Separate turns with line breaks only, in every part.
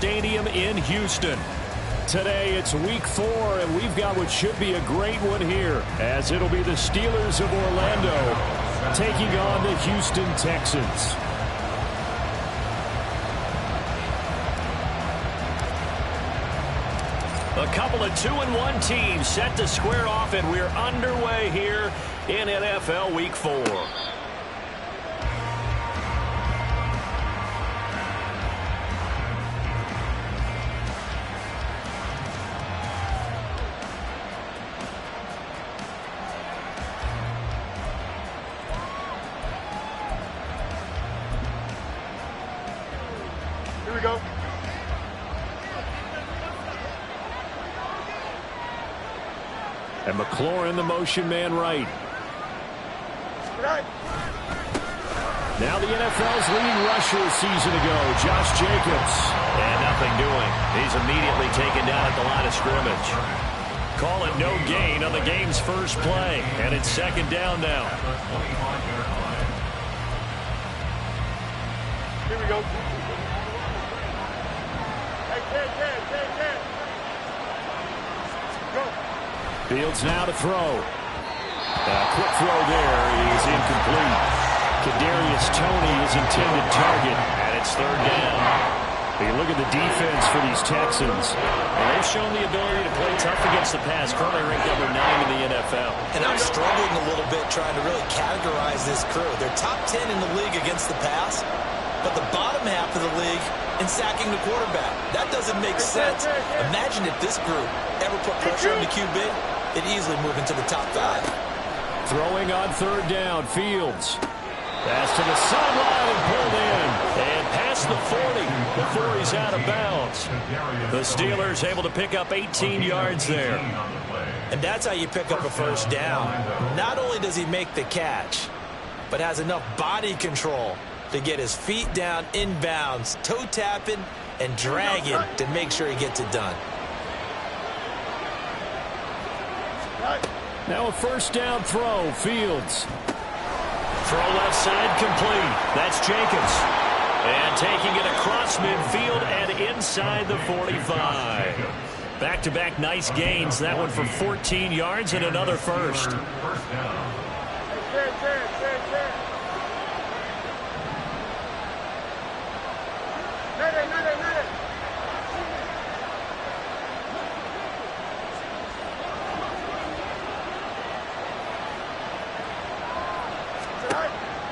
Stadium in Houston. Today it's week 4, and we've got what should be a great one here, as it'll be the Steelers of Orlando taking on the Houston Texans. A couple of 2-1 teams set to square off, and we're underway here in NFL Week 4.
Here we go.
And McLaurin, the motion man right. Now the NFL's leading rusher a season ago, Josh Jacobs.
And nothing doing. He's immediately taken down at the line of scrimmage.
Call it no gain on the game's first play. And it's second down now.
Here we go. Go.
Fields now to throw. Quick throw there is incomplete. Kadarius Toney is intended target.
And it's third down.
You look at the defense for these Texans.
And they've shown the ability to play tough against the pass. Currently ranked number 9 in the NFL.
And I'm struggling a little bit trying to really categorize this crew. They're top 10 in the league against the pass, but the bottom half of the league in sacking the quarterback. That doesn't make sense. Imagine if this group ever put pressure on the QB, they'd easily move into the top 5.
Throwing on third down, Fields. Pass to the sideline and pulled in. And past the 40 before he's out of bounds. The Steelers able to pick up 18 yards there.
And that's how you pick up a first down. Not only does he make the catch, but has enough body control to get his feet down inbounds, toe tapping and dragging to make sure he gets it done.
Now a first down throw, Fields.
Throw left side complete. That's Jacobs. And taking it across midfield and inside the 45.
Back-to-back nice gains. That one for 14 yards and another first.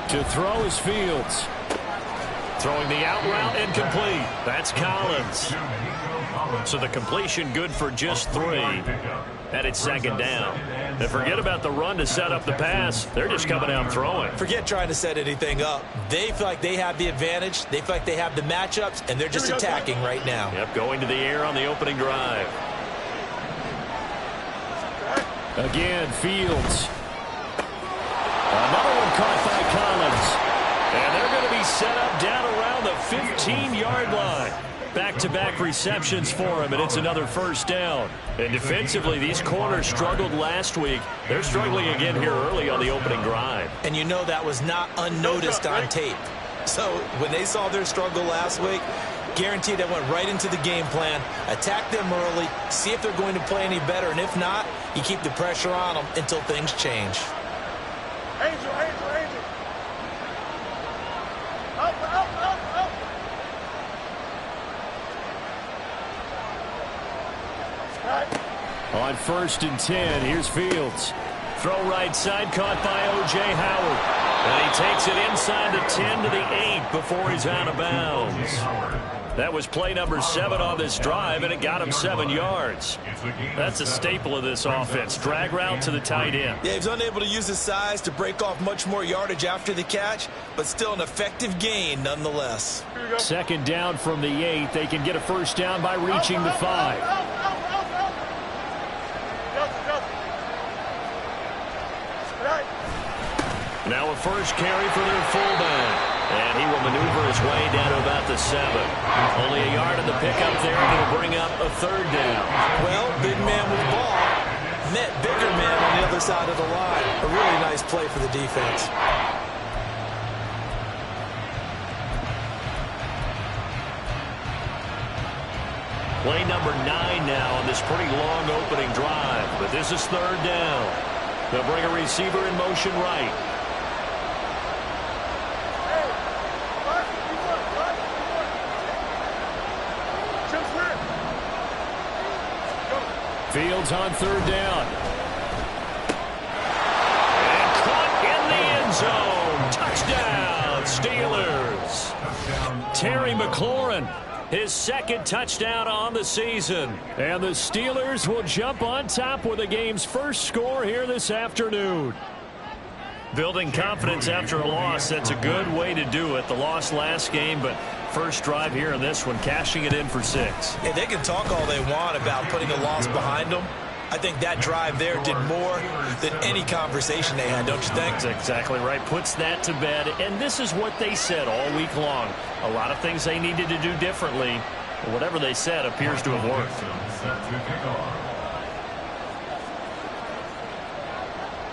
To throw is Fields. Throwing the out route incomplete. That's Collins. So the completion good for just 3. And it's second down. And forget about the run to set up the pass. They're just coming out throwing.
Forget trying to set anything up. They feel like they have the advantage. They feel like they have the matchups, and they're just attacking right now.
Yep, going to the air on the opening drive.
Again, Fields. Another one caught by Collins. And they're going to be set up down around the 15-yard line. Back-to-back receptions for him, and it's another first down. And defensively, these corners struggled last week. They're struggling again here early on the opening drive.
And you know that was not unnoticed on tape. So when they saw their struggle last week, guaranteed they went right into the game plan, attack them early, see if they're going to play any better, and if not, you keep the pressure on them until things change.
Angel. Up.
On 1st and 10, here's Fields. Throw right side, caught by O.J. Howard. And he takes it inside the 10 to the 8 before he's out of bounds. That was play number 7 on this drive, and it got him 7 yards. That's a staple of this offense. Drag route to the tight end.
Yeah, he's unable to use his size to break off much more yardage after the catch, but still an effective gain nonetheless.
Second down from the 8. They can get a first down by reaching the 5. Now a first carry for their fullback. And he will maneuver his way down to about the 7. Only a yard in the pickup there, and it'll bring up a third down.
Well, big man with the ball met bigger man on the other side of the line. A really nice play for the defense.
Play number 9 now on this pretty long opening drive. But this is third down. They'll bring a receiver in motion right. Fields on third down. And caught in the end zone. Touchdown, Steelers. Terry McLaurin, his second touchdown on the season. And the Steelers will jump on top with the game's first score here this afternoon. Building confidence after a loss, that's a good way to do it. The loss last game, but first drive here in this one, cashing it in for 6.
Yeah, they can talk all they want about putting a loss behind them. I think that drive there did more than any conversation they had, don't you think?
That's exactly right. Puts that to bed. And this is what they said all week long. A lot of things they needed to do differently. But whatever they said appears to have worked.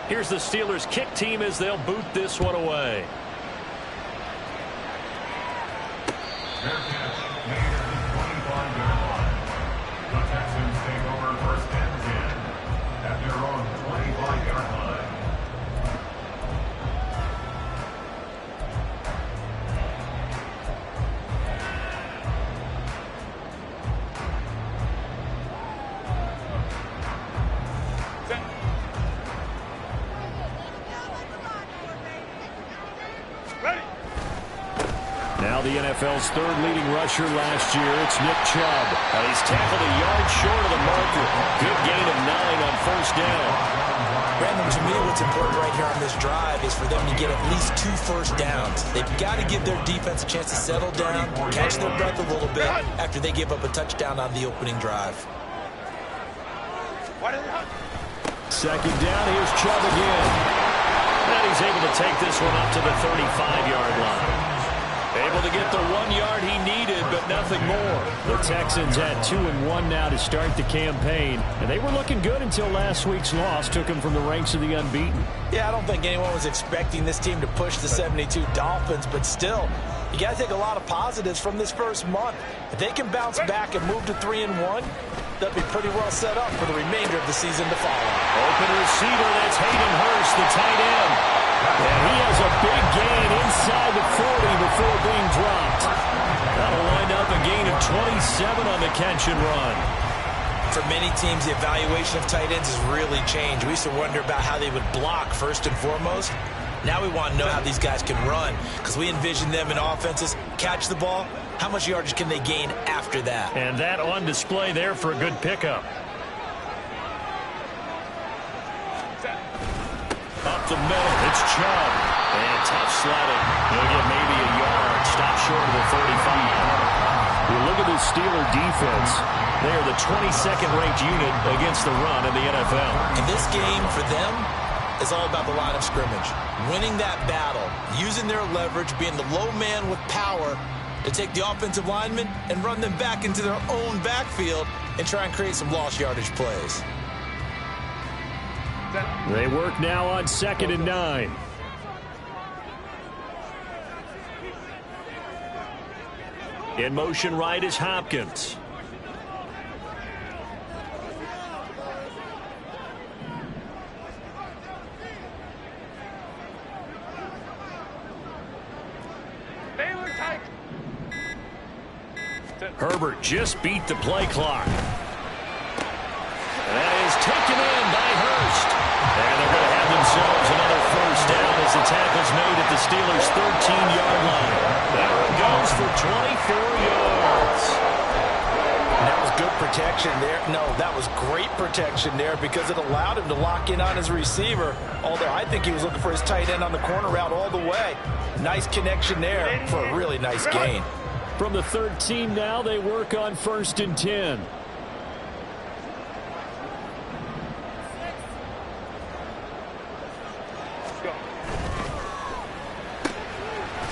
Here's the Steelers kick team as they'll boot this one away.
Their catch made at the 25-yard line. The Texans take over first and 10 at their own 25-yard line.
Now the NFL's third leading rusher last year, it's Nick Chubb. He's tackled a yard short of the marker. Good gain of 9 on first down.
Brandon, to me, what's important right here on this drive is for them to get at least 2 first downs. They've got to give their defense a chance to settle down, catch their breath a little bit after they give up a touchdown on the opening drive.
Second down, here's Chubb again. And he's able to take this one up to the 35-yard line. Able to get the 1 yard he needed, but nothing more. The Texans had 2-1 now to start the campaign, and they were looking good until last week's loss took them from the ranks of the unbeaten.
Yeah, I don't think anyone was expecting this team to push the 72 Dolphins, but still, you got to take a lot of positives from this first month. If they can bounce back and move to 3-1, they'll be pretty well set up for the remainder of the season to follow.
Open receiver, that's Hayden Hurst, the tight end. And he has a big gain inside the 40 before being dropped. That'll wind up a gain of 27 on the catch and run.
For many teams, the evaluation of tight ends has really changed. We used to wonder about how they would block first and foremost. Now we want to know how these guys can run, because we envision them in offenses catch the ball. How much yardage can they gain after that?
And that on display there for a good pickup. Up the middle, it's Chubb. And tough sledding. He'll get maybe a yard. Stop short of the 35. You look at this Steeler defense. They are the 22nd ranked unit against the run in the NFL.
And this game for them is all about the line of scrimmage. Winning that battle, using their leverage, being the low man with power to take the offensive linemen and run them back into their own backfield and try and create some lost yardage plays.
They work now on 2nd and 9. In motion right is Hopkins. Herbert just beat the play clock. That is taken in by Hurst. And they're going to have themselves another first down as the tackle's made at the Steelers' 13-yard line. That one goes for 24 yards.
That was good protection there. No, that was great protection there because it allowed him to lock in on his receiver, although I think he was looking for his tight end on the corner route all the way. Nice connection there for a really nice gain.
From the 13 now, they work on 1st and 10.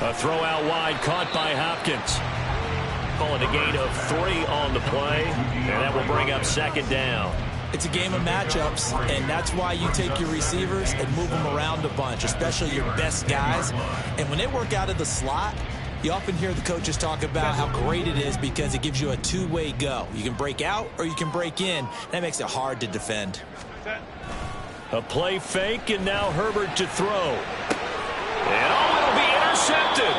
A throw out wide caught by Hopkins. Calling a gain of 3 on the play, and that will bring up 2nd down.
It's a game of matchups, and that's why you take your receivers and move them around a bunch, especially your best guys. And when they work out of the slot, You often hear the coaches talk about how great it is because it gives you a two-way go. You can break out or you can break in. That makes it hard to defend.
A play fake, and now Herbert to throw. And it'll be intercepted.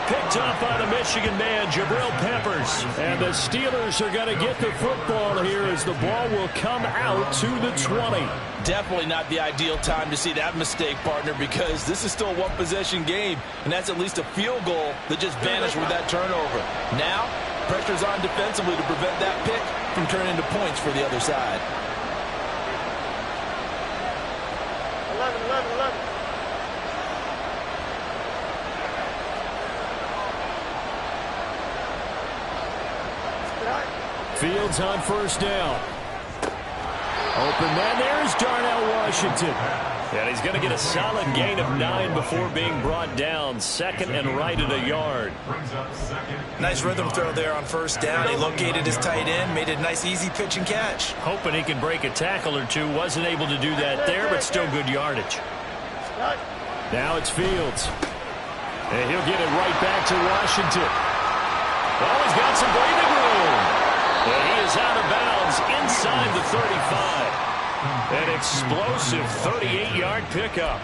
Picked off by the Michigan man, Jabril Peppers. And the Steelers are going to get the football here as the ball will come out to the 20.
Definitely not the ideal time to see that mistake, partner, because this is still a one-possession game, and that's at least a field goal that just vanished with that turnover. Now, pressure's on defensively to prevent that pick from turning into points for the other side.
11.
Fields on first down. Open man, there's Darnell Washington. And he's going to get a solid gain of 9 before being brought down. Second and right at a yard.
Nice rhythm throw there on first down. He located his tight end, made it a nice easy pitch and catch.
Hoping he could break a tackle or two. Wasn't able to do that there, but still good yardage. Now it's Fields. And he'll get it right back to Washington. Well, he's got some breathing room. And he is out of bounds inside the 35. An explosive 38-yard pickup.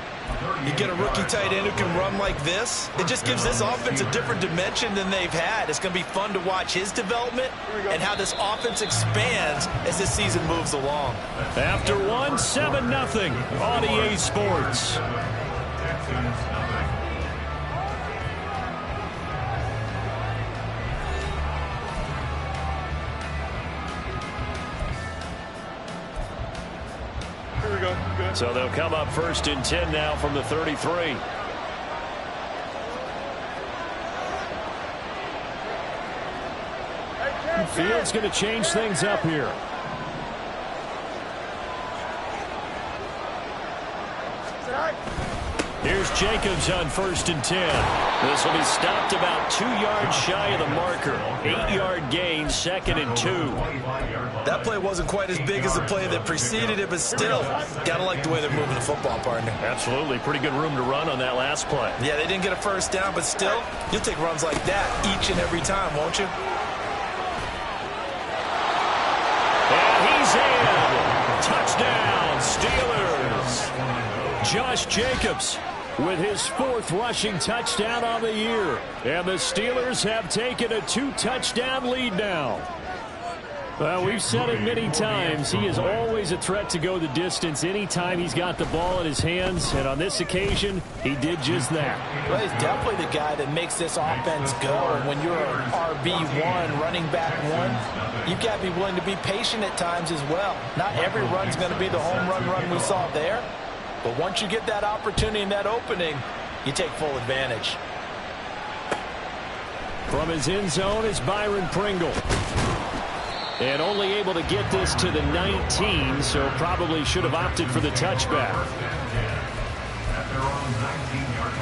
You get a rookie tight end who can run like this. It just gives this offense a different dimension than they've had. It's going to be fun to watch his development and how this offense expands as this season moves along.
After one, 7-0 on EA Sports. So they'll come up first and 10 now from the 33. Fields going to change things up here. Here's Jacobs on first and 10. This will be stopped about 2 yards shy of the marker. 8-yard gain, second and 2.
That play wasn't quite as big as the play that preceded it, but still, gotta like the way they're moving the football, partner.
Absolutely. Pretty good room to run on that last play.
Yeah, they didn't get a first down, but still, you'll take runs like that each and every time, won't you?
And he's in. Touchdown, Steelers. Josh Jacobs with his 4th rushing touchdown on the year. And the Steelers have taken a 2-touchdown lead now. Well, we've said it many times. He is always a threat to go the distance anytime he's got the ball in his hands. And on this occasion, he did just that.
Well, he's definitely the guy that makes this offense go. And when you're an RB1, running back 1, you've got to be willing to be patient at times as well. Not every run's going to be the home run we saw there. But once you get that opportunity and that opening, you take full advantage.
From his end zone is Byron Pringle. And only able to get this to the 19, so probably should have opted for the touchback.
At their own 19-yard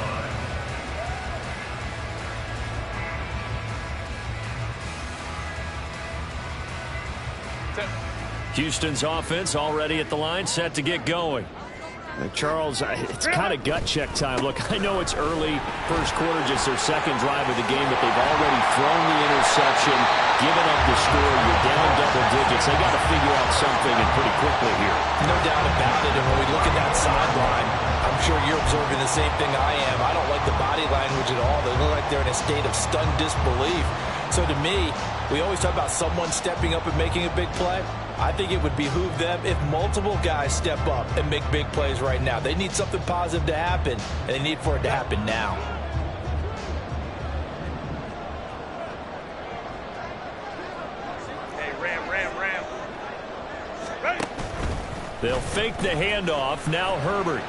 line.
Houston's offense already at the line, set to get going. Charles, it's kind of gut check time. Look, I know it's early, first quarter, just their second drive of the game, but they've already thrown the interception, given up the score. You're down double digits. They got to figure out something, and pretty quickly here.
No doubt about it. And when we look at that sideline, I'm sure you're observing the same thing I am. I don't like the body language at all. They look like they're in a state of stunned disbelief. So to me, we always talk about someone stepping up and making a big play. I think it would behoove them if multiple guys step up and make big plays right now. They need something positive to happen, and they need for it to happen now.
Hey, ram. Ready?
They'll fake the handoff. Now Herbert.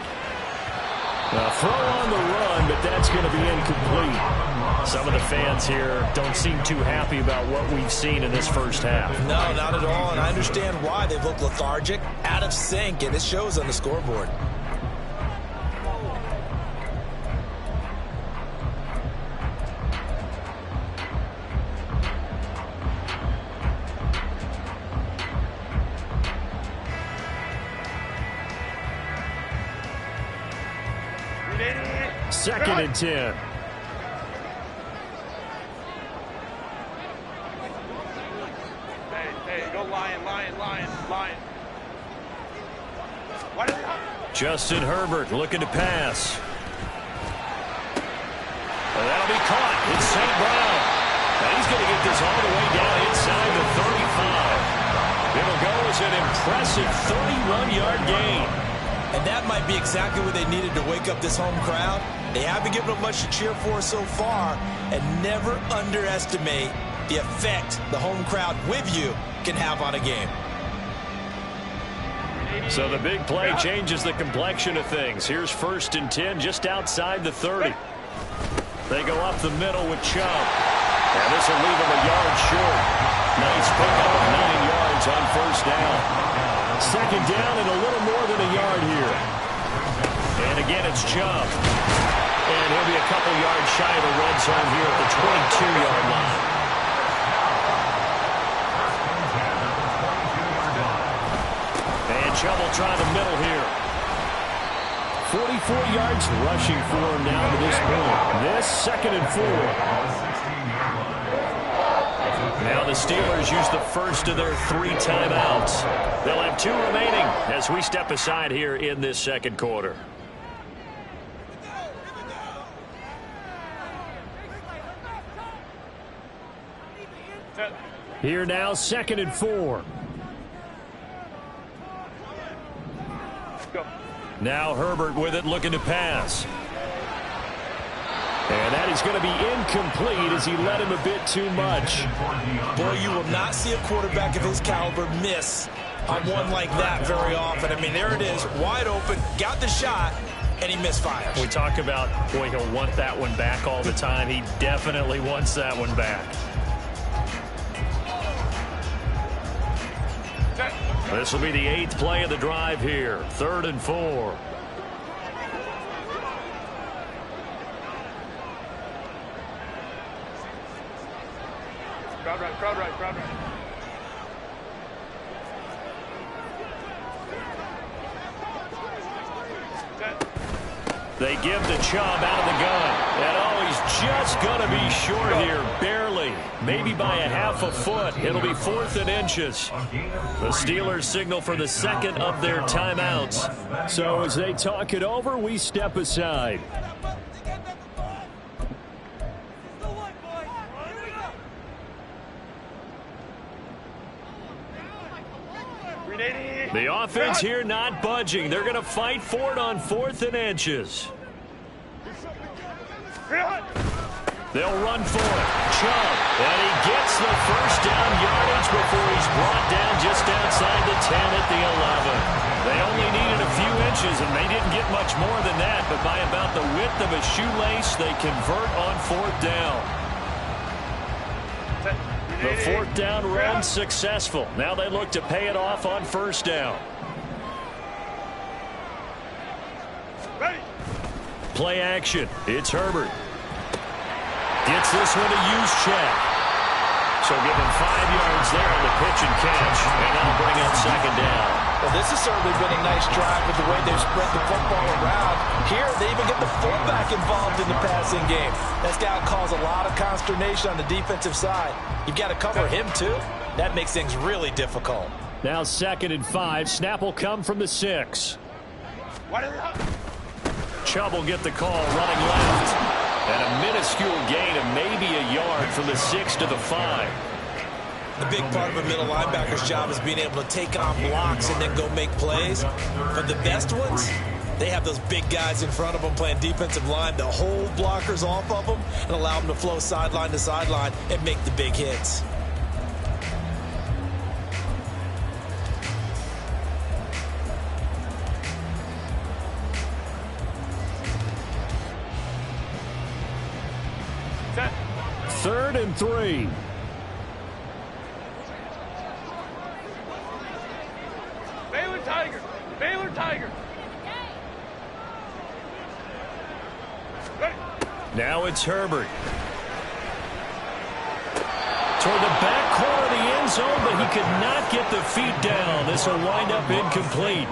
A throw on the run, but that's going to be incomplete. Some of the fans here don't seem too happy about what we've seen in this first half.
No, not at all, and I understand why. They've looked lethargic, out of sync, and it shows on the scoreboard.
Second and 10.
Hey, go lion.
Justin Herbert looking to pass. And that'll be caught. It's St. Brown. And he's going to get this all the way down inside the 35. It'll go as an impressive 31-yard gain.
And that might be exactly what they needed to wake up this home crowd. They haven't given them much to cheer for so far. And never underestimate the effect the home crowd with you can have on a game.
So the big play changes the complexion of things. Here's 1st and 10 just outside the 30. They go up the middle with Chubb. And this will leave him a yard short. Nice pickup of 9 yards on 1st down. 2nd down and a little more than a yard here. And again, it's Chubb. And he'll be a couple yards shy of the red zone here at the 22-yard line. And Chubb will try the middle here. 44 yards rushing for him now to this point. This 2nd and 4. Now the Steelers use the first of their 3 timeouts. They'll have 2 remaining as we step aside here in this 2nd quarter. Here now, 2nd and 4.
Go.
Now Herbert with it, looking to pass. And that is going to be incomplete as he led him a bit too much.
Boy, you will not see a quarterback of his caliber miss on one like that very often. I mean, there it is, wide open, got the shot, and he misfires.
We talk about, boy, he'll want that one back all the time. He definitely wants that one back. This will be the 8th play of the drive here. 3rd and 4.
Crowd right.
They give the Chubb out of the gun. And oh, he's just going to be short here, barely. Maybe by a half a foot. It'll be 4th and inches. The Steelers signal for the 2nd of their timeouts. So as they talk it over, we step aside. The offense here not budging. They're going to fight for it on 4th and inches. They'll run for it. Chubb. And he gets the 1st down yardage before he's brought down just outside the 10 at the 11. They only needed a few inches, and they didn't get much more than that. But by about the width of a shoelace, they convert on 4th down. The 4th down run successful. Now they look to pay it off on 1st down.
Ready.
Play action. It's Herbert. Gets this one to use check. So give him 5 yards there on the pitch and catch. And that'll bring up 2nd down.
Well, this has certainly been a nice drive with the way they've spread the football around. Here, they even get the fullback involved in the passing game. That's got to cause a lot of consternation on the defensive side. You've got to cover him, too. That makes things really difficult.
Now 2nd and 5. Snap will come from the 6. Chubb will get the call running left. And a minuscule gain of maybe a yard from the 6 to the 5.
The big part of a middle linebacker's job is being able to take on blocks and then go make plays. But the best ones, they have those big guys in front of them playing defensive line to hold blockers off of them and allow them to flow sideline to sideline and make the big hits.
Set.
3rd and 3.
Baylor Tiger. Ready.
Now it's Herbert. Toward the back corner of the end zone, but he could not get the feet down. This will wind up incomplete.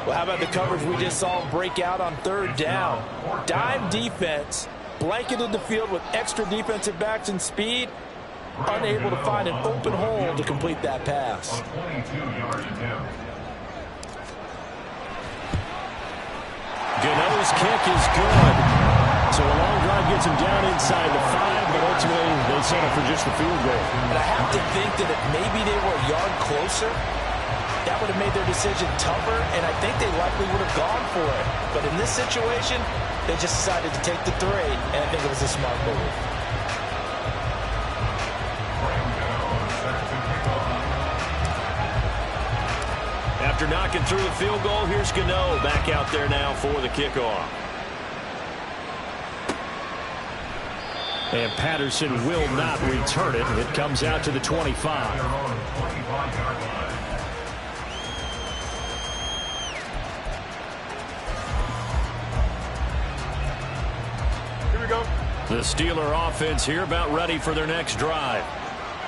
Well, how about the coverage we just saw break out on 3rd down? Dime defense, blanketed the field with extra defensive backs and speed. unable to find an open hole to complete that pass.
A 22-yard attempt.
Gano's kick is good. So a long drive gets him down inside the 5, but ultimately they settle for just the field goal.
And I have to think that if maybe they were a yard closer, that would have made their decision tougher, and I think they likely would have gone for it. But in this situation, they just decided to take the 3, and I think it was a smart move.
After knocking through the field goal, here's Gano back out there now for the kickoff. And Patterson will not return it. It comes out to the 25.
Here we go.
The Steeler offense here about ready for their next drive.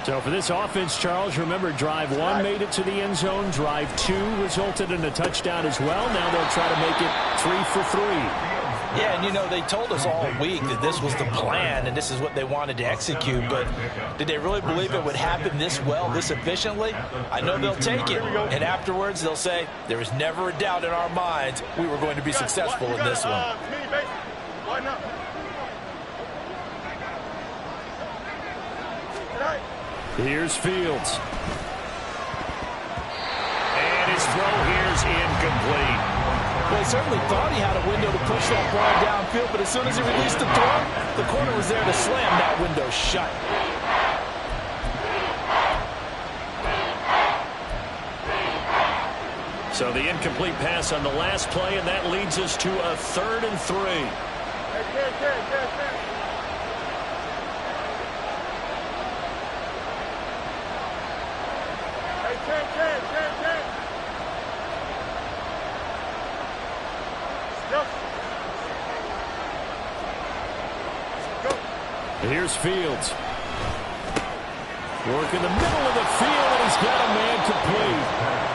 So for this offense, Charles, remember drive 1 made it to the end zone. Drive 2 resulted in a touchdown as well. Now they'll try to make it 3 for 3.
Yeah, and you know, they told us all week that this was the plan and this is what they wanted to execute, but did they really believe it would happen this well, this efficiently? I know they'll take it, and afterwards they'll say, there was never a doubt in our minds we were going to be successful in this one.
Here's Fields. And his throw here's incomplete.
Well, he certainly thought he had a window to push that ball downfield, but as soon as he released the throw, the corner was there to slam that window shut.
So the incomplete pass on the last play, and that leads us to a 3rd and 3. Here's Fields. Work in the middle of the field, and he's got a man complete.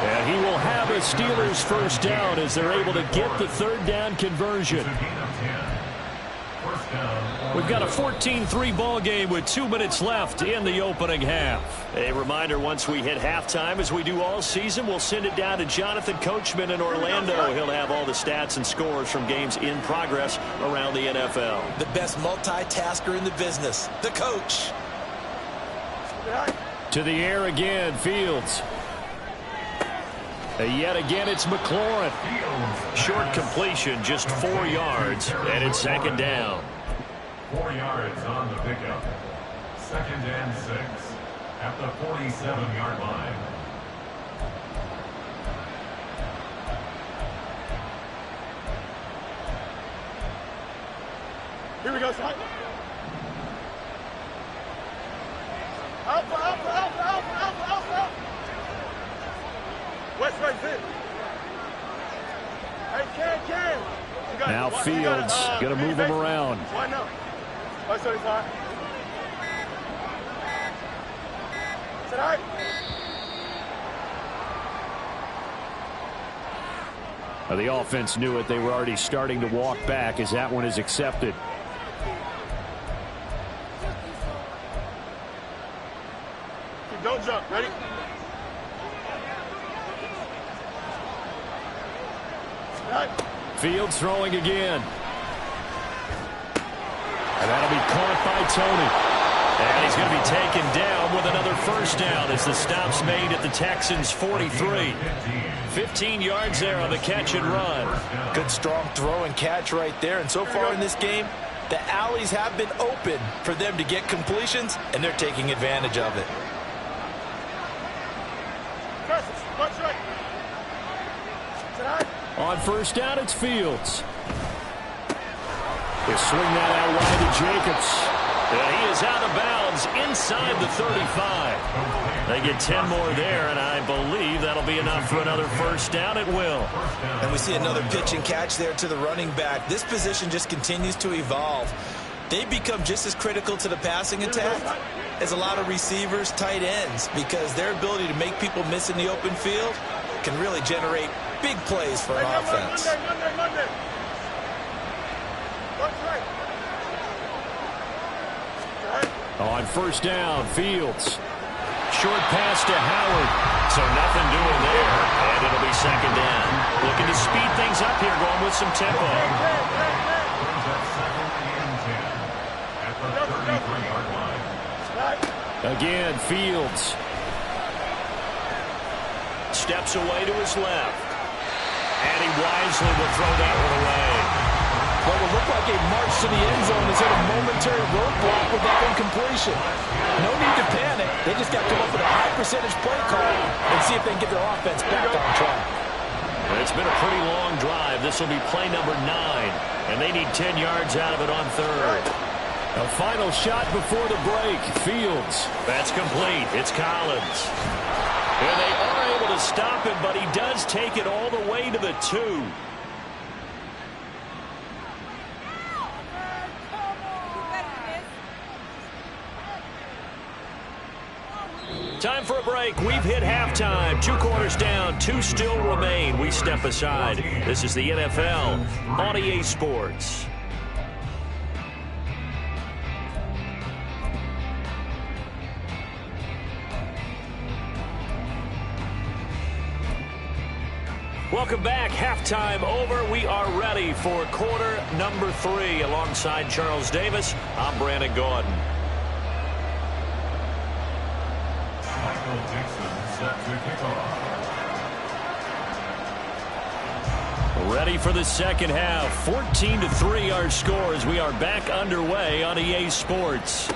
And he will have a Steelers first down as they're able to get the 3rd down conversion. We've got a 14-3 ball game with 2 minutes left in the opening half. A reminder, once we hit halftime, as we do all season, we'll send it down to Jonathan Coachman in Orlando. He'll have all the stats and scores from games in progress around the NFL.
The best multitasker in the business, the coach.
To the air again, Fields. Yet again, it's McLaurin. Short completion, just 4 yards, and it's 2nd down.
4 yards on the pickup. 2nd and 6 at the 47-yard line.
Here we go, son. Alpha. West right fit. Hey, Ken.
Now Fields going to move him around.
Why not? West 35. Is that all right?
The offense knew it. They were already starting to walk back as that one is accepted.
Don't jump. Ready?
Fields throwing again. And that'll be caught by Tony. And he's going to be taken down with another first down as the stop's made at the Texans' 43. 15 yards there on the catch and run.
Good strong throw and catch right there. And so far in this game, the alleys have been open for them to get completions, and they're taking advantage of it.
On first down, it's Fields. They swing that out wide to Jacobs. And he is out of bounds inside the 35. They get 10 more there, and I believe that'll be enough for another first down. It will.
And we see another pitch and catch there to the running back. This position just continues to evolve. They become just as critical to the passing attack as a lot of receivers, tight ends, because their ability to make people miss in the open field can really generate big plays for an offense.
Monday. What's right?
On first down, Fields. Short pass to Howard. So nothing doing there. And it'll be second down. Looking to speed things up here, going with some tempo. Again, Fields. Steps away to his left. And he wisely will throw that one away.
What will look like a march to the end zone is hit a momentary roadblock with that incompletion. No need to panic. They just got to come up with a high percentage play call and see if they can get their offense back on track.
It's been a pretty long drive. This will be play number 9. And they need 10 yards out of it on third. A final shot before the break. Fields. That's complete. It's Collins. And they are able to stop him, but he does take it all the way to the 2. Time for a break. We've hit halftime. 2 quarters down. 2 still remain. We step aside. This is the NFL on EA Sports. Welcome back. Halftime over. We are ready for quarter number 3. Alongside Charles Davis, I'm Brandon Gordon. Ready for the second half. 14-3 our score as we are back underway on EA Sports.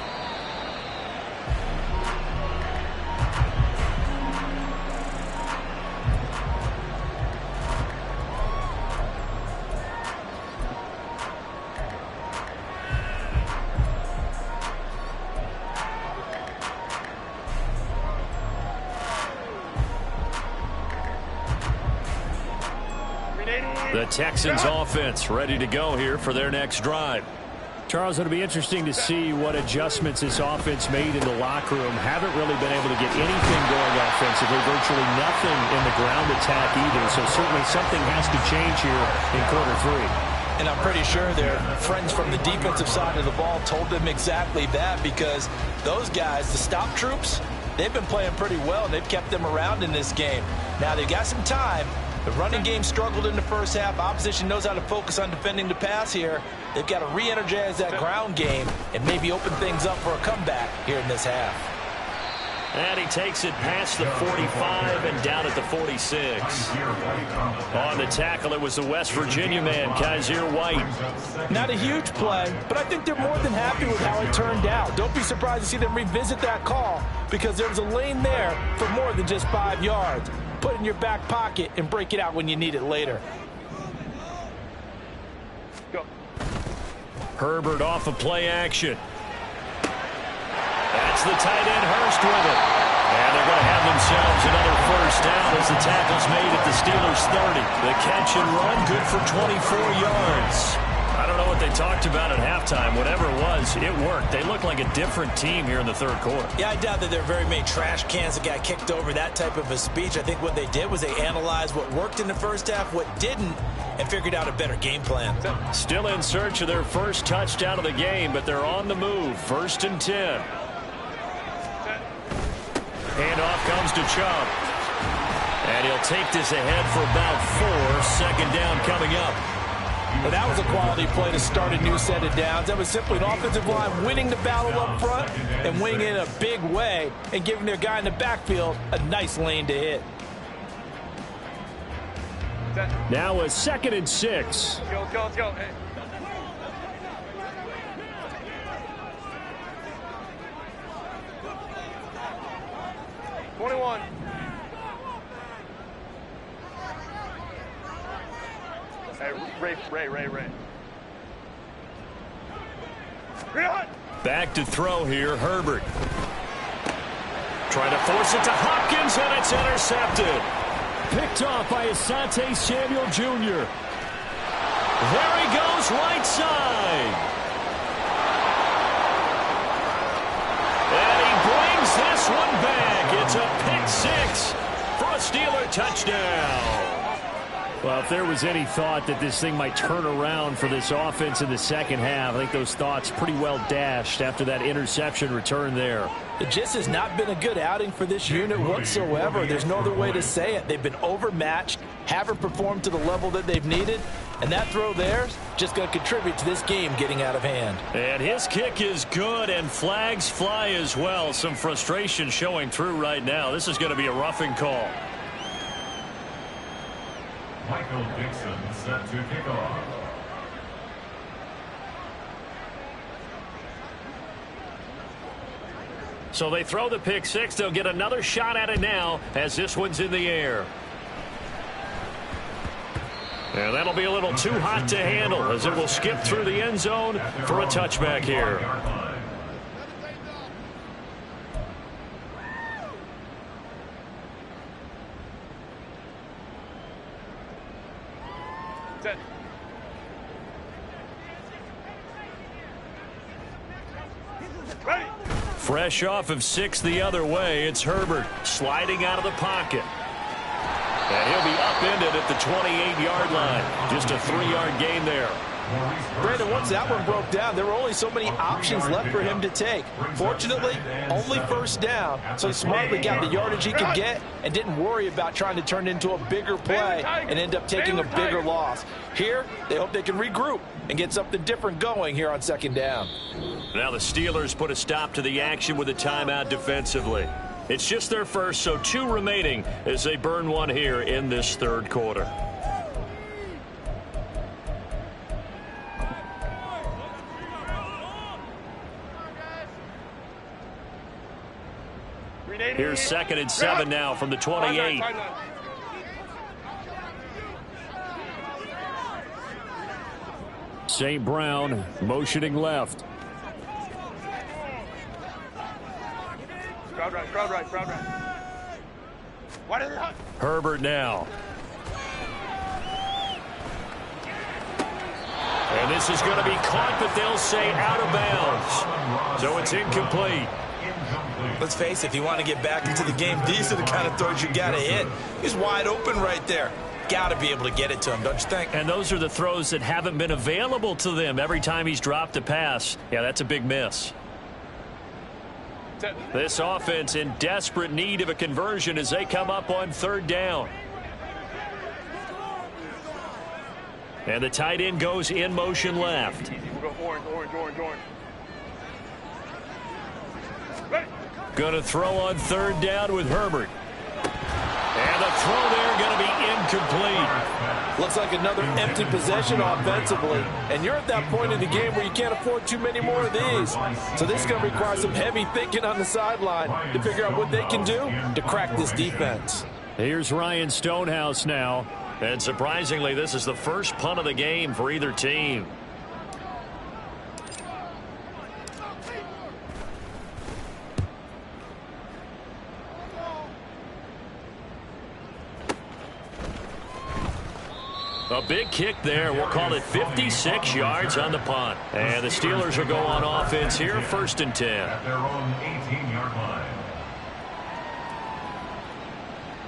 The Texans offense ready to go here for their next drive. Charles, it'll be interesting to see what adjustments this offense made in the locker room. Haven't really been able to get anything going offensively, virtually nothing in the ground attack either. So certainly something has to change here in quarter 3.
And I'm pretty sure their friends from the defensive side of the ball told them exactly that, because those guys, the stop troops, they've been playing pretty well. They've kept them around in this game. Now they've got some time. The running game struggled in the first half. Opposition knows how to focus on defending the pass here. They've got to re-energize that ground game and maybe open things up for a comeback here in this half.
And he takes it past the 45 and down at the 46. On the tackle, it was the West Virginia man, Kaiser White.
Not a huge play, but I think they're more than happy with how it turned out. Don't be surprised to see them revisit that call, because there was a lane there for more than just 5 yards. Put it in your back pocket and break it out when you need it later.
Go.
Herbert off of play action. That's the tight end Hurst with it. And they're going to have themselves another first down as the tackle's made at the Steelers' 30. The catch and run, good for 24 yards. I don't know what they talked about at halftime. Whatever it was, it worked. They look like a different team here in the third quarter.
Yeah, I doubt that there are very many trash cans that got kicked over, that type of a speech. I think what they did was they analyzed what worked in the first half, what didn't, and figured out a better game plan.
Still in search of their first touchdown of the game, but they're on the move. 1st and 10. Handoff comes to Chubb. And he'll take this ahead for about 4. Second down coming up.
Well, that was a quality play to start a new set of downs. That was simply an offensive line winning the battle up front and winning it in a big way and giving their guy in the backfield a nice lane to hit.
Now a 2nd and 6.
Let's go, let's go. Hey. Ray.
Back to throw here, Herbert. Trying to force it to Hopkins, and it's intercepted. Picked off by Asante Samuel Jr. There he goes, right side. And he brings this one back. It's a pick 6 for a Steeler touchdown. Well, if there was any thought that this thing might turn around for this offense in the second half, I think those thoughts pretty well dashed after that interception return there.
It just has not been a good outing for this unit whatsoever. There's no other way to say it. They've been overmatched, haven't performed to the level that they've needed, and that throw there is just going to contribute to this game getting out of hand.
And his kick is good, and flags fly as well. Some frustration showing through right now. This is going to be a roughing call.
Michael Dixon set to kick off.
So they throw the pick six. They'll get another shot at it now as this one's in the air. And that'll be a little too hot to handle as it will skip through the end zone for a touchback here.
Ready.
Fresh off of 6 the other way, it's Herbert sliding out of the pocket. And he'll be upended at the 28-yard line. Just a 3-yard gain there.
Brandon, once that one broke down, there were only so many options left for him to take. Fortunately, only first down, so he smartly got the yardage he could get and didn't worry about trying to turn it into a bigger play and end up taking a bigger loss. Here, they hope they can regroup and get something different going here on second down.
Now the Steelers put a stop to the action with a timeout defensively. It's just their first, so 2 remaining as they burn one here in this third quarter. Here's 2nd and 7 now from the 28. St. Brown motioning left.
Crowd right, crowd right, crowd right. Why did it hot?
Herbert now. And this is going to be caught, but they'll say out of bounds. So it's incomplete.
Let's face it, if you want to get back into the game, these are the kind of throws you got to hit. He's wide open right there. Got to be able to get it to him, don't you think?
And those are the throws that haven't been available to them every time he's dropped a pass. Yeah, that's a big miss. This offense in desperate need of a conversion as they come up on 3rd down. And the tight end goes in motion left.
We'll go orange, orange, orange, orange.
Going to throw on 3rd down with Herbert. And the throw there going to be incomplete.
Looks like another empty possession offensively. And you're at that point in the game where you can't afford too many more of these. So this is going to require some heavy thinking on the sideline to figure out what they can do to crack this defense.
Here's Ryan Stonehouse now. And surprisingly, this is the first punt of the game for either team. A big kick there. We'll call it 56 yards on the punt. And the Steelers will go on offense here, 1st and 10.
At their own 18-yard line.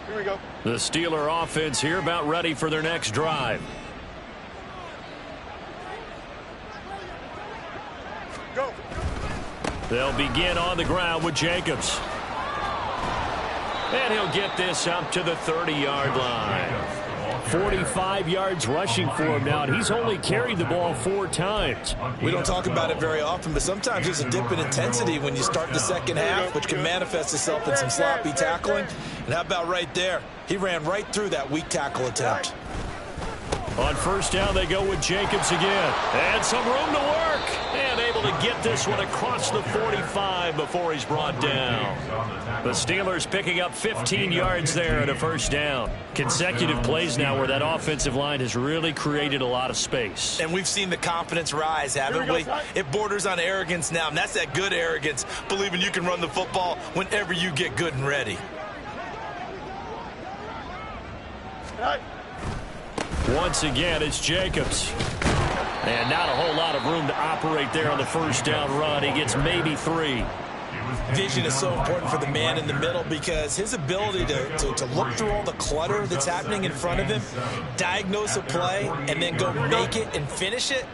Here we go.
The Steeler offense here about ready for their next drive.
Go.
They'll begin on the ground with Jacobs. And he'll get this up to the 30-yard line. 45 yards rushing for him now, and he's only carried the ball 4 times.
We don't talk about it very often, but sometimes there's a dip in intensity when you start the second half, which can manifest itself in some sloppy tackling. And how about right there? He ran right through that weak tackle attempt.
On 1st down, they go with Jacobs again. And some room to work. And able to get this one across the 45 before he's brought down. The Steelers picking up 15 yards there at a 1st down. Consecutive plays now where that offensive line has really created a lot of space.
And we've seen the confidence rise, haven't we? It borders on arrogance now, and that's that good arrogance, believing you can run the football whenever you get good and ready.
Once again, it's Jacobs. And not a whole lot of room to operate there on the 1st down run. He gets maybe 3.
vision is so important for the man in the middle because his ability to look through all the clutter that's happening in front of him, diagnose a play, and then go make it and finish it,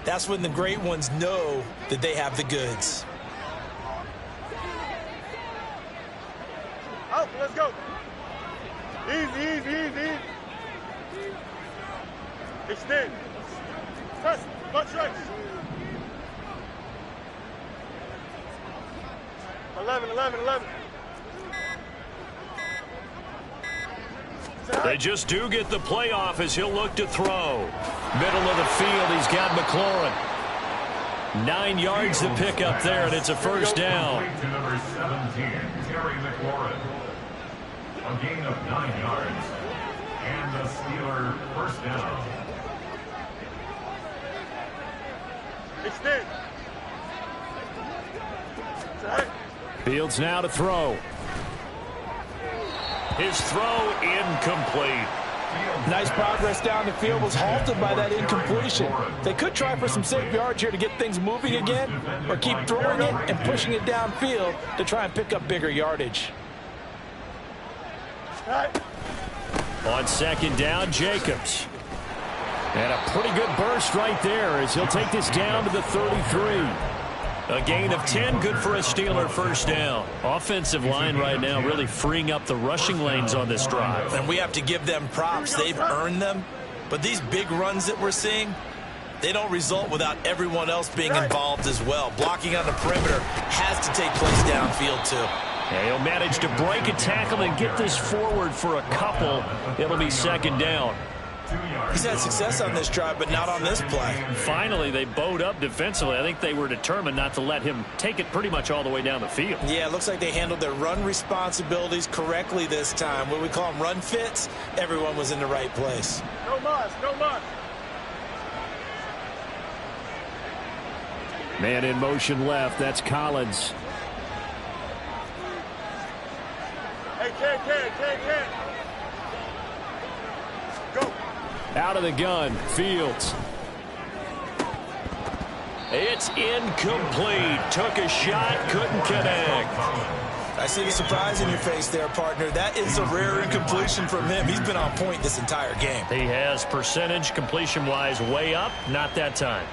that's when the great ones know that they have the goods.
Out, let's go. Easy, easy, easy. Extend. Press. Punch right. 11, 11, 11.
They just do get the playoff as he'll look to throw. Middle of the field, he's got McLaurin. 9 yards to pick up there, and it's a first down.
To number 17, Terry McLaurin. A gain of 9 yards. And the Steeler first down.
Extend.
Fields now to throw. His throw incomplete.
Nice progress down the field, was halted by that incompletion. They could try for some safe yards here to get things moving again, or keep throwing it and pushing it downfield to try and pick up bigger yardage.
On second down, Jacobs. And a pretty good burst right there as he'll take this down to the 33. A gain of 10, good for a Steeler first down. Offensive line right now really freeing up the rushing lanes on this drive.
And we have to give them props. They've earned them. But these big runs that we're seeing, they don't result without everyone else being involved as well. Blocking on the perimeter has to take place downfield too.
And he'll manage to break a tackle and get this forward for a couple. It'll be second down.
He's had success on this drive, but not on this play.
Finally, they bowed up defensively. I think they were determined not to let him take it pretty much all the way down the field.
Yeah, it looks like they handled their run responsibilities correctly this time. What we call them run fits, everyone was in the right place.
No mas, no mas.
Man in motion left. That's Collins.
Hey, Ken. Go.
Out of the gun, Fields. It's incomplete. Took a shot, couldn't connect.
I see the surprise in your face there, partner. That is a rare incompletion from him. He's been on point this entire game.
He has percentage completion-wise way up, not that time.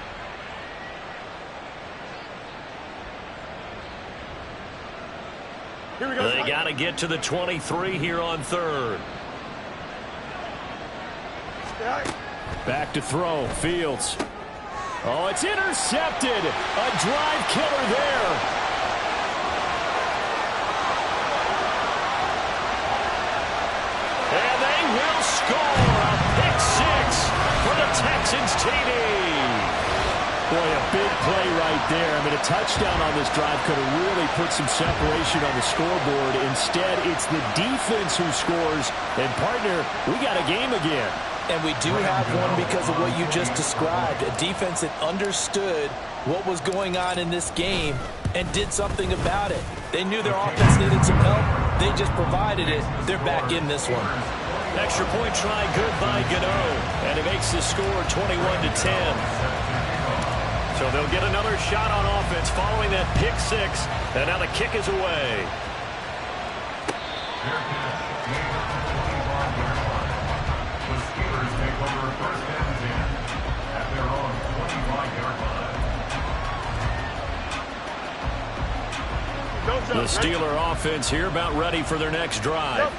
Here we go.
They got to get to the 23 here on third. Back to throw, Fields. Oh, it's intercepted. A drive killer there. And they will score a pick six for the Texans TD. Boy, a big play right there. I mean, a touchdown on this drive could have really put some separation on the scoreboard. Instead, it's the defense who scores. And, partner, we got a game again.
And we do have one because of what you just described. A defense that understood what was going on in this game and did something about it. They knew their offense needed some help. They just provided it. They're back in this one.
Extra point try good by Gano. And it makes the score 21-10. So they'll get another shot on offense following that pick six. And now the kick is away. The Steeler offense here about ready for their next drive.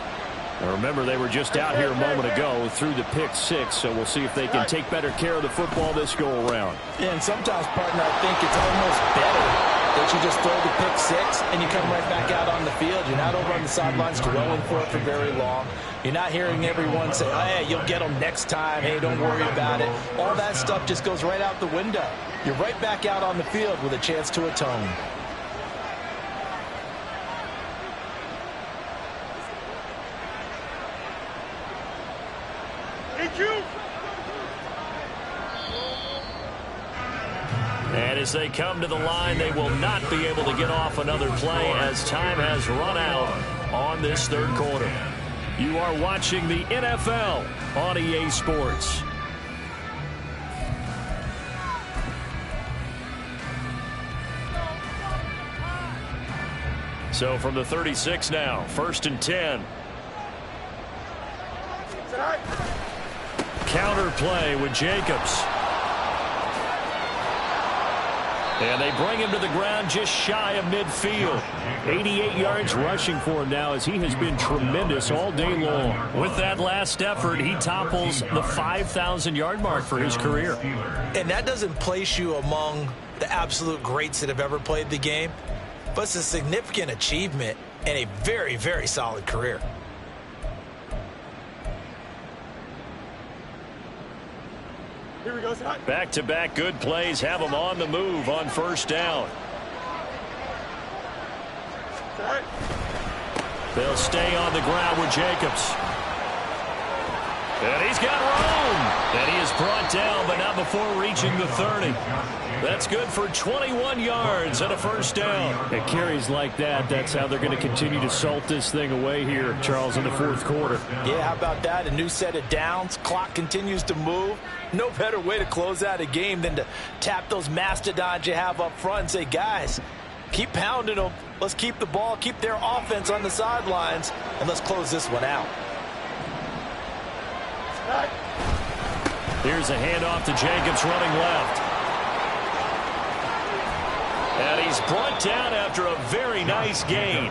Now remember, they were just out here a moment ago through the pick six, so we'll see if they can take better care of the football this go-around.
Yeah, and sometimes, partner, I think it's almost better that you just throw the pick six and you come right back out on the field. You're not over on the sidelines dwelling for it for very long. You're not hearing everyone say, oh, hey, you'll get them next time. Hey, don't worry about it. All that stuff just goes right out the window. You're right back out on the field with a chance to atone.
And as they come to the line, they will not be able to get off another play as time has run out on this third quarter. You are watching the NFL on EA Sports. So from the 36 now, 1st and 10. Counter play with Jacobs. And they bring him to the ground just shy of midfield. 88 yards rushing for him now as he has been tremendous all day long. With that last effort, he topples the 5,000-yard mark for his career.
And that doesn't place you among the absolute greats that have ever played the game, but it's a significant achievement and a very, very solid career.
Here we go,
Back-to-back good plays have him on the move on 1st down. They'll stay on the ground with Jacobs. And he's got room. And he is brought down, but not before reaching the 30. That's good for 21 yards and a 1st down.
It carries like that. That's how they're going to continue to salt this thing away here, Charles, in the 4th quarter.
Yeah, how about that? A new set of downs. Clock continues to move. No better way to close out a game than to tap those mastodons you have up front and say, guys, keep pounding them. Let's keep the ball, keep their offense on the sidelines, and let's close this one out.
Here's a handoff to Jacobs running left. And he's brought down after a very nice gain.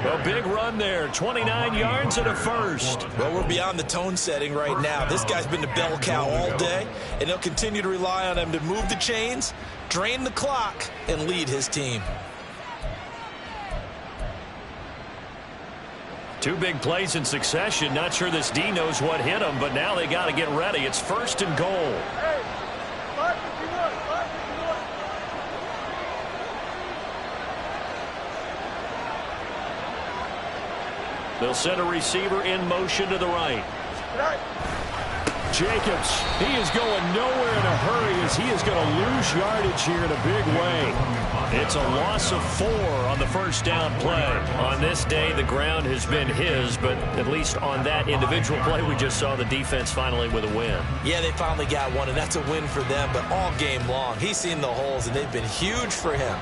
A big run there, 29 yards and a 1st.
Well, we're beyond the tone setting right now. This guy's been the bell cow all day, and they'll continue to rely on him to move the chains, drain the clock, and lead his team.
2 big plays in succession. Not sure this D knows what hit him, but now they got to get ready. It's 1st and goal. They'll send a receiver in motion to the right.
Jacobs, he is going nowhere in a hurry as he is going to lose yardage here in a big way.
It's a loss of 4 on the 1st down play. On this day, the ground has been his, but at least on that individual play, we just saw the defense finally with a win.
Yeah, they finally got one, and that's a win for them, but all game long, he's seen the holes, and they've been huge for him.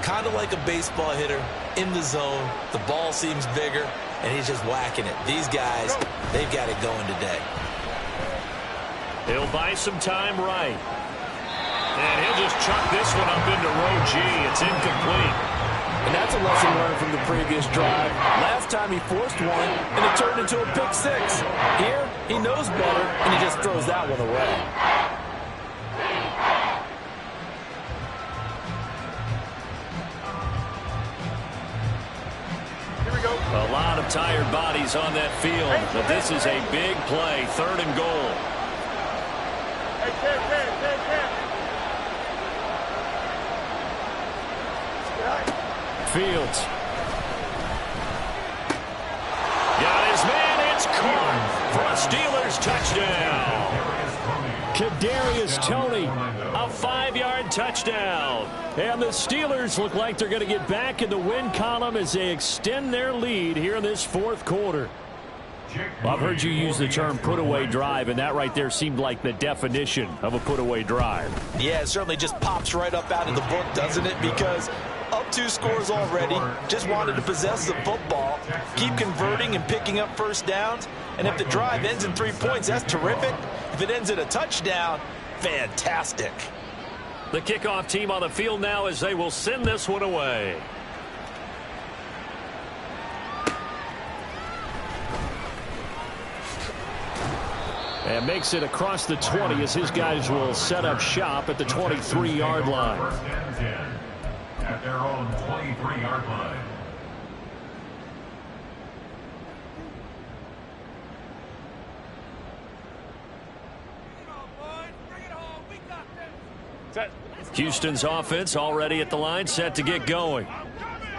Kind of like a baseball hitter in the zone. The ball seems bigger, and he's just whacking it. These guys, they've got it going today.
He'll buy some time right. And he'll just chuck this one up into row G. It's incomplete.
And that's a lesson learned from the previous drive. Last time he forced one, and it turned into a pick 6. Here, he knows better, and he just throws that one away.
A lot of tired bodies on that field, but this is a big play, 3rd and goal.
Fields.
Got his man, it's caught for a Steelers touchdown.
Kadarius Toney,
A 5-yard touchdown.
and the Steelers look like they're going to get back in the win column as they extend their lead here in this 4th quarter. Well, I've heard you use the term put-away drive, and that right there seemed like the definition of a put-away drive.
Yeah, it certainly just pops right up out of the book, doesn't it? Because up 2 scores already, just wanted to possess the football, keep converting and picking up 1st downs, and if the drive ends in 3 points, that's terrific. If it ends in a touchdown, fantastic.
The kickoff team on the field now as they will send this one away.
And makes it across the 20 as his guys will set up shop at the 23-yard line.
1st and 10 at their own 23-yard line.
Houston's offense already at the line, set to get going.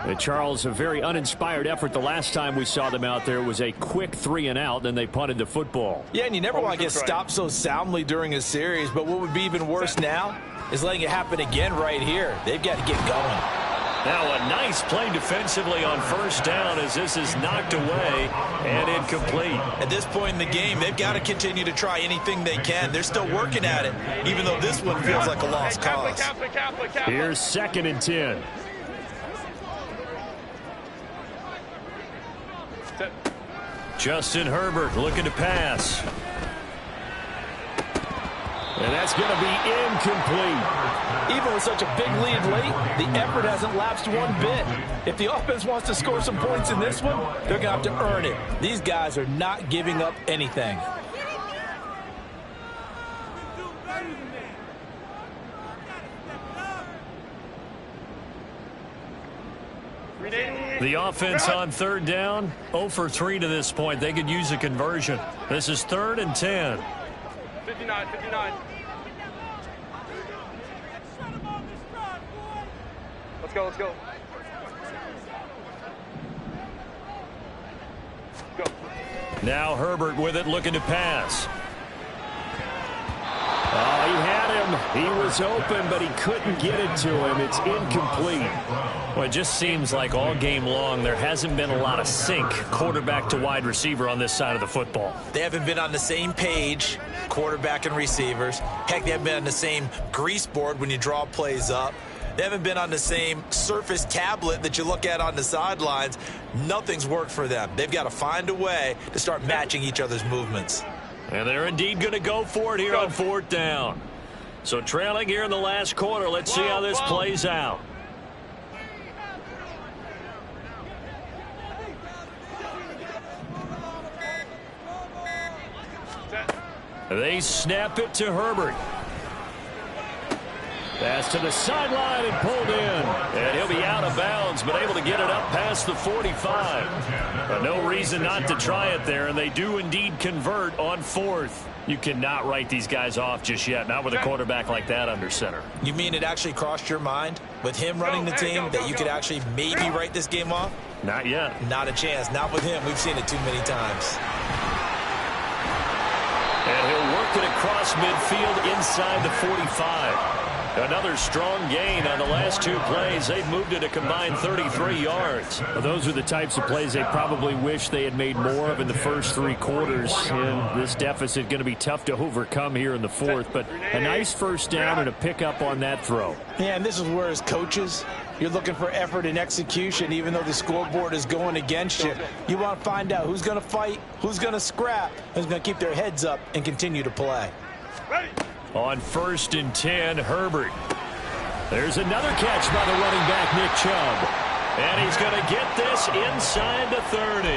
And Charles, a very uninspired effort. The last time we saw them out there was a quick 3-and-out, then they punted the football.
Yeah, and you never want to get stopped so soundly during a series, but what would be even worse now is letting it happen again right here. They've got to get going.
Now a nice play defensively on 1st down as this is knocked away and incomplete.
At this point in the game, they've got to continue to try anything they can. They're still working at it, even though this one feels like a lost cause.
Here's 2nd and 10.
Justin Herbert looking to pass. And that's going to be incomplete.
Even with such a big lead late, the effort hasn't lapsed one bit. If the offense wants to score some points in this one, they're going to have to earn it. These guys are not giving up anything.
The offense on third down, 0 for 3 to this point. They could use a conversion. This is 3rd and 10.
59, 59. Let's go, let's go. Go.
Now Herbert with it, looking to pass. Oh, he had him. He was open, but he couldn't get it to him. It's incomplete. Well, it just seems like all game long there hasn't been a lot of sync quarterback to wide receiver on this side of the football.
They haven't been on the same page, quarterback and receivers. Heck, they haven't been on the same grease board when you draw plays up. They haven't been on the same Surface tablet that you look at on the sidelines. Nothing's worked for them. They've got to find a way to start matching each other's movements.
And they're indeed going to go for it here on 4th down. So trailing here in the last quarter. Let's see how this plays out. They snap it to Herbert. Pass to the sideline and pulled in. And he'll be out of bounds, but able to get it up past the 45. But no reason not to try it there, and they do indeed convert on 4th. You cannot write these guys off just yet, not with a quarterback like that under center.
You mean it actually crossed your mind with him running the team that you could actually maybe write this game off?
Not yet.
Not a chance. Not with him. We've seen it too many times.
And he'll work it across midfield inside the 45. Another strong gain on the last 2 plays. They've moved it a combined 33 yards.
Well, those are the types of plays they probably wish they had made more of in the first 3 quarters. And this deficit going to be tough to overcome here in the 4th. But a nice first down and a pickup on that throw.
Yeah, and this is where as coaches, you're looking for effort and execution, even though the scoreboard is going against you. You want to find out who's going to fight, who's going to scrap, who's going to keep their heads up and continue to play.
On 1st and 10, Herbert. There's another catch by the running back, Nick Chubb. And he's going to get this inside the 30.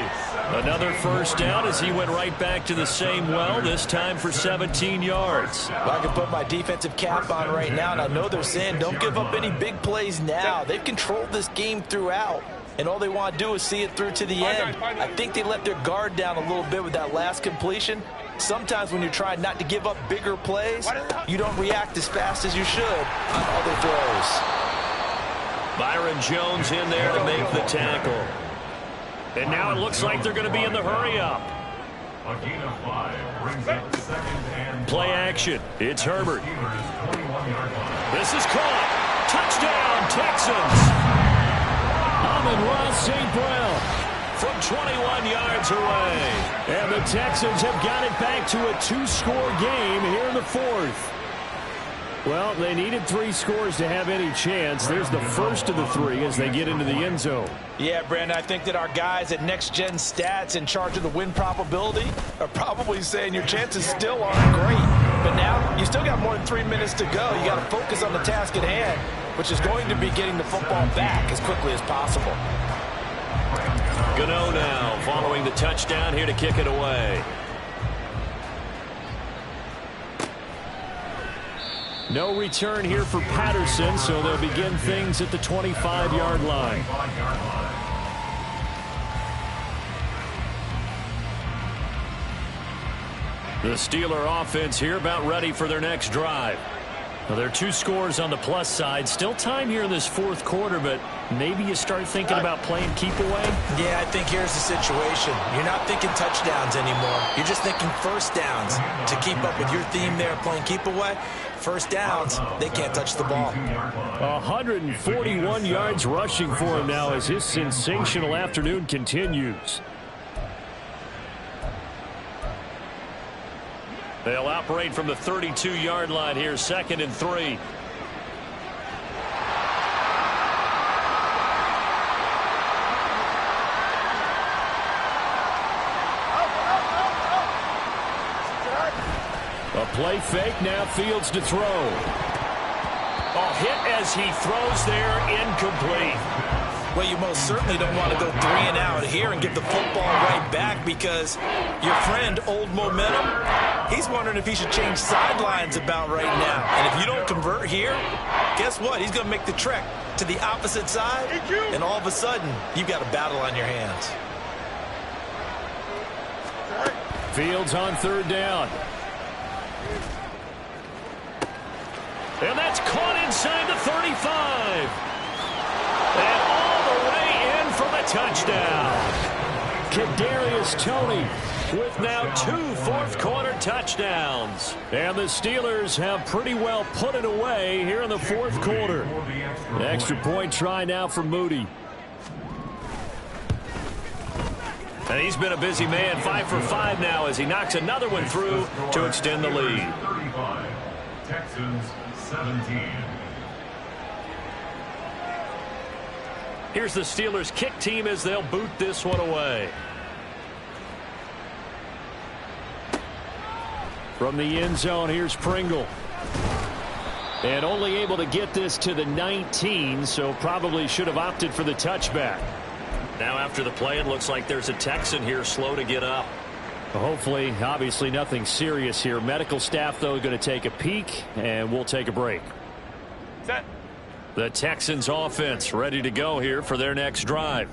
Another first down as he went right back to the same well, this time for 17 yards.
Well, I can put my defensive cap on right now, and I know they're saying don't give up any big plays now. They've controlled this game throughout, and all they want to do is see it through to the end. I think they let their guard down a little bit with that last completion. Sometimes when you're trying not to give up bigger plays, you don't react as fast as you should on other throws.
Byron Jones in there to make the tackle. And now it looks like they're going to be in the hurry-up. Play action. It's Herbert. This is caught. Touchdown, Texans. Amon-Ra St. Brown from 21 yards away. And the Texans have got it back to a 2-score game here in the 4th. Well, they needed 3 scores to have any chance. There's the first of the 3 as they get into the end zone.
Yeah, Brandon, I think that our guys at Next Gen Stats in charge of the win probability are probably saying your chances still aren't great. But now you still got more than 3 minutes to go. You got to focus on the task at hand, which is going to be getting the football back as quickly as possible.
Gano now following the touchdown here to kick it away. No return here for Patterson, so they'll begin things at the 25-yard line. The Steeler offense here about ready for their next drive. Well, there are 2 scores on the plus side. Still time here in this 4th quarter, but maybe you start thinking about playing keep away?
Yeah, I think here's the situation. You're not thinking touchdowns anymore. You're just thinking first downs. To keep up with your theme there, playing keep away, first downs, they can't touch the ball.
141 yards rushing for him now as his sensational afternoon continues.
They'll operate from the 32-yard line here, 2nd and 3.
A play fake, now Fields to throw.
Oh, hit as he throws there, incomplete.
Well, you most certainly don't want to go 3 and out here and give the football right back, because your friend, Old Momentum, he's wondering if he should change sidelines about right now. And if you don't convert here, guess what? He's going to make the trek to the opposite side, and all of a sudden, you've got a battle on your hands.
Fields on 3rd down.
And that's caught inside the 35. And all the way in for the touchdown.
Kadarius Toney with now 2 fourth-quarter touchdowns. And the Steelers have pretty well put it away here in the 4th quarter. An extra point try now for Moody.
And he's been a busy man, 5 for 5 now as he knocks another one through to extend the lead.
35, Texans 17.
Here's the Steelers kick team as they'll boot this one away.
From the end zone, here's Pringle. And only able to get this to the 19, so probably should have opted for the touchback.
Now after the play, it looks like there's a Texan here slow to get up.
Hopefully, obviously nothing serious here. Medical staff, though, going to take a peek, and we'll take a break.
Set.
The Texans offense ready to go here for their next drive.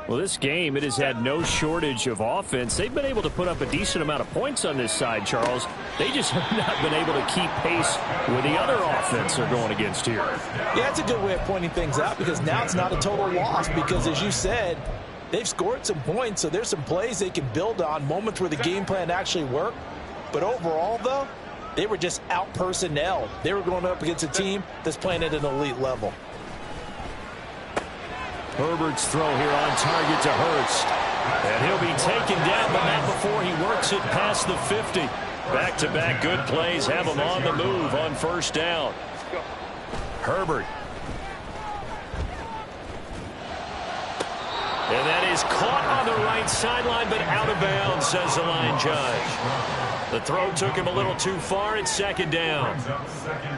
Well, this game, it has had no shortage of offense. They've been able to put up a decent amount of points on this side, Charles. They just have not been able to keep pace with the other offense they're going against here.
Yeah, that's a good way of pointing things out, because now it's not a total loss, because as you said, they've scored some points, so there's some plays they can build on, moments where the game plan actually worked. But overall, though, they were just out-personnel. They were going up against a team that's playing at an elite level.
Herbert's throw here on target to Hurst.
And he'll be taken down, but not before he works it past the 50. Back-to-back good plays have him on the move on 1st down. Herbert. And that is caught on the right sideline, but out of bounds, says the line judge. The throw took him a little too far. It's 2nd down.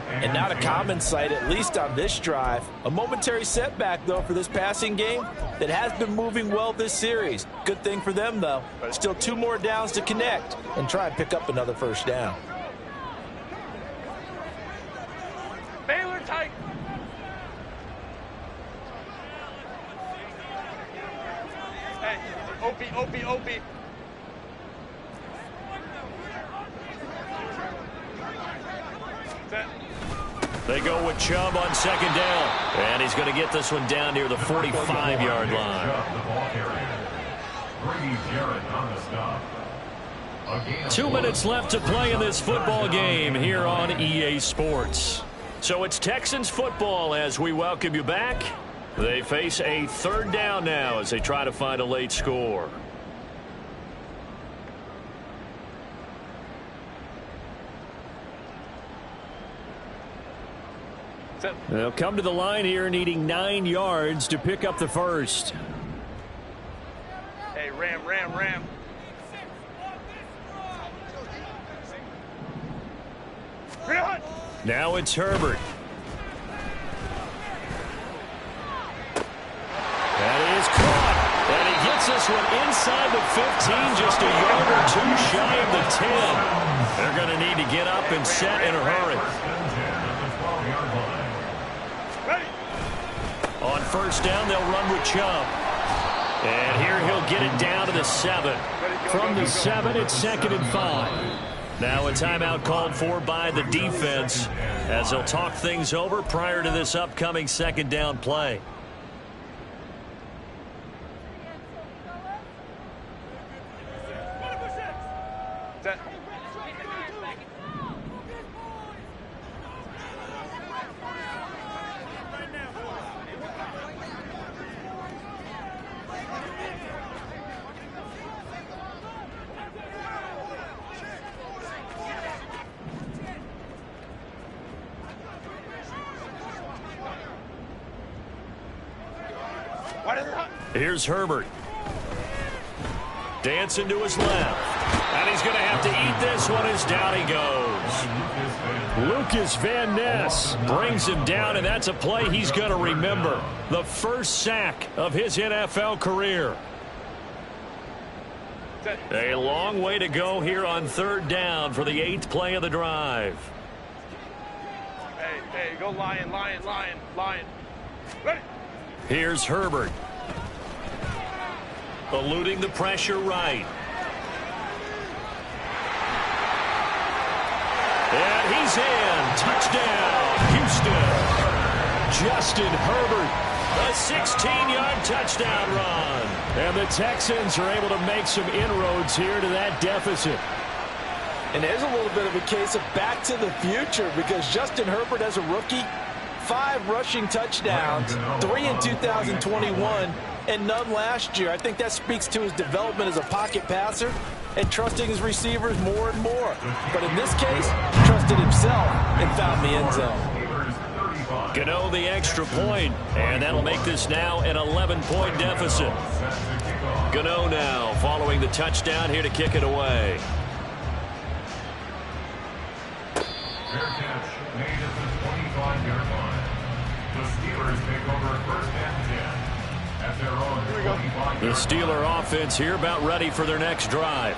And not a common sight, at least on this drive. A momentary setback, though, for this passing game that has been moving well this series. Good thing for them, though. Still 2 more downs to connect and try and pick up another 1st down.
Baylor tight. Hey, Opie. Set.
They go with Chubb on 2nd down. And he's going to get this one down near the 45-yard line. 2 minutes left to play in this football game here on EA Sports. So it's Texans football as we welcome you back. They face a 3rd down now as they try to find a late score.
They'll come to the line here needing 9 yards to pick up the 1st.
Hey, ram.
Now it's Herbert. That is caught.
And he gets this one inside the 15, just a yard or 2 shy of the 10. They're going to need to get up and set in a hurry. On 1st down, they'll run with Chubb. And here he'll get it down to the 7.
From the 7, it's 2nd and 5.
Now a timeout called for by the defense as they'll talk things over prior to this upcoming 2nd down play.
Set.
Here's Herbert. Dancing to his left. And he's going to have to eat this one as down he goes. Lucas Van Ness brings him down, and that's a play he's going to remember. The first sack of his NFL career. A long way to go here on third down for the 8th play of the drive.
Hey, go Lion. Ready?
Here's Herbert. Eluding the pressure right. And he's in. Touchdown, Houston. Justin Herbert. A 16-yard touchdown run. And the Texans are able to make some inroads here to that deficit.
And there's a little bit of a case of back to the future because Justin Herbert, as a rookie, 5 rushing touchdowns, 3 in 2021, and none last year. I think that speaks to his development as a pocket passer and trusting his receivers more and more. But in this case, he trusted himself and found the end zone.
Gano the extra point, and that'll make this now an 11-point deficit. Gano now following the touchdown here to kick it away.
Fair catch made at the 25-yard line. The Steelers take over first and 10 at their own 25-yard line.
The Steeler offense here about ready for their next drive.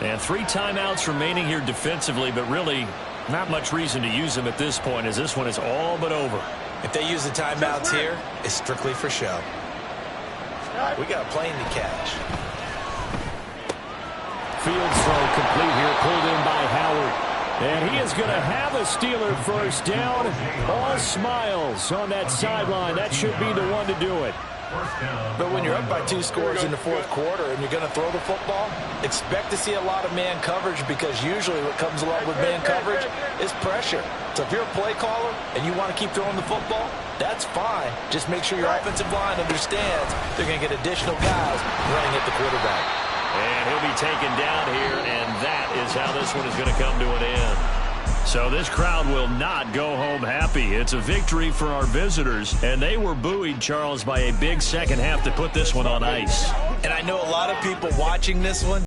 And 3 timeouts remaining here defensively, but really not much reason to use them at this point as this one is all but over.
If they use the timeouts here, it's strictly for show. We got a plane to catch.
Field throw complete here, pulled in by Howard. And he is going to have a Steeler first down. All smiles on that sideline. That should be the one to do it.
But when you're up by 2 scores in the 4th quarter and you're going to throw the football, expect to see a lot of man coverage because usually what comes along with man coverage is pressure. So if you're a play caller and you want to keep throwing the football, that's fine. Just make sure your offensive line understands they're going to get additional guys running at the quarterback.
And he'll be taken down here, and that is how this one is going to come to an end. So this crowd will not go home happy. It's a victory for our visitors, and they were buoyed, Charles, by a big second half to put this one on ice.
And I know a lot of people watching this one